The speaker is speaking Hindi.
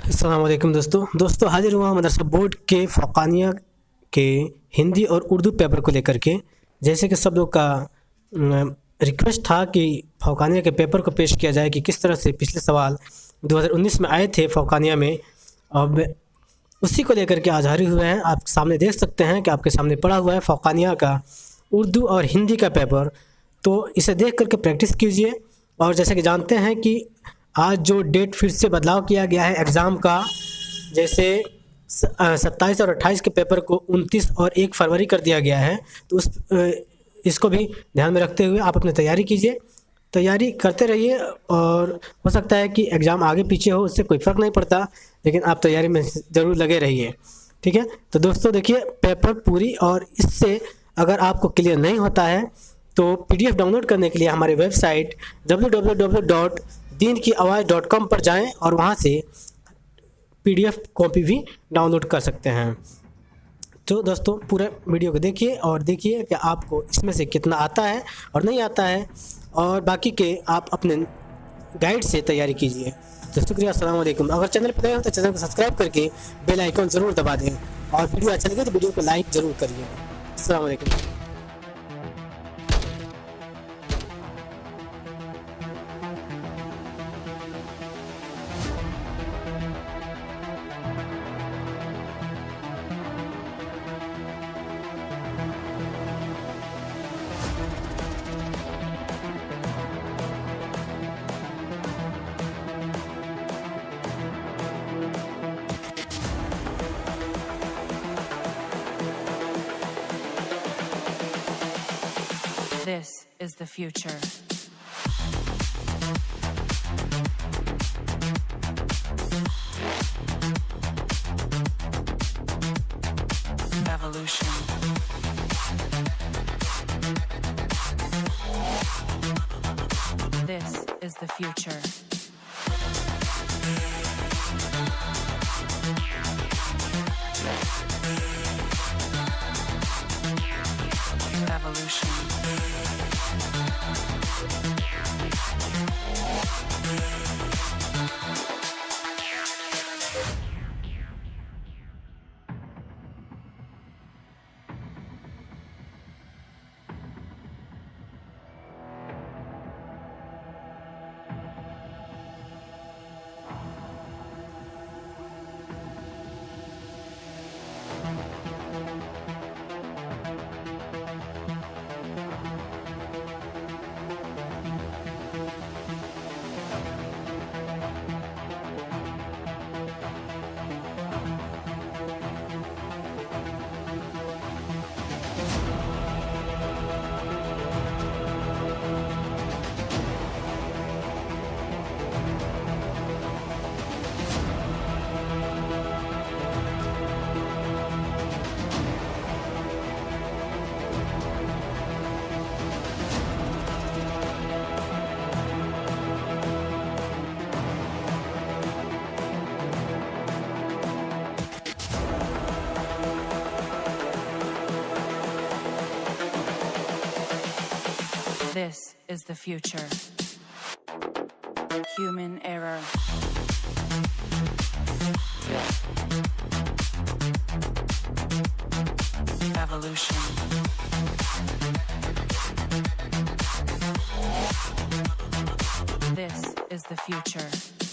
अस्सलाम वालेकुम दोस्तों हाजिर हुआ मदरसा बोर्ड के फ़ौक़ानिया के हिंदी और उर्दू पेपर को लेकर के। जैसे कि सब लोग का रिक्वेस्ट था कि फ़ौक़ानिया के पेपर को पेश किया जाए कि किस तरह से पिछले सवाल 2019 में आए थे फ़ौक़ानिया में। अब उसी को लेकर के आज हाजिर हुए हैं। आप सामने देख सकते हैं कि आपके सामने पड़ा हुआ है फ़ौक़ानिया का उर्दू और हिंदी का पेपर। तो इसे देख कर के प्रैक्टिस कीजिए। और जैसे कि जानते हैं कि आज जो डेट फिर से बदलाव किया गया है एग्ज़ाम का, जैसे 27 और 28 के पेपर को 29 और 1 फरवरी कर दिया गया है। तो इसको भी ध्यान में रखते हुए आप अपनी तैयारी कीजिए, तैयारी करते रहिए। और हो सकता है कि एग्ज़ाम आगे पीछे हो, उससे कोई फ़र्क नहीं पड़ता, लेकिन आप तैयारी में ज़रूर लगे रहिए। ठीक है, तो दोस्तों देखिए पेपर पूरी। और इससे अगर आपको क्लियर नहीं होता है तो PDF डाउनलोड करने के लिए हमारे वेबसाइट www.deenkiawaz.com पर जाएं और वहां से PDF कॉपी भी डाउनलोड कर सकते हैं। तो दोस्तों पूरा वीडियो को देखिए और देखिए कि आपको इसमें से कितना आता है और नहीं आता है, और बाकी के आप अपने गाइड से तैयारी कीजिए। तो शुक्रिया, अस्सलाम वालेकुम। अगर चैनल पर नए हो तो चैनल को सब्सक्राइब करके बेल आइकन ज़रूर दबा दें, और वीडियो अच्छा लगे तो वीडियो को लाइक ज़रूर करिए। अस्सलाम वालेकुम। This is the future. Evolution. This is the future. Evolution. This is the future. Human error. Evolution. This is the future.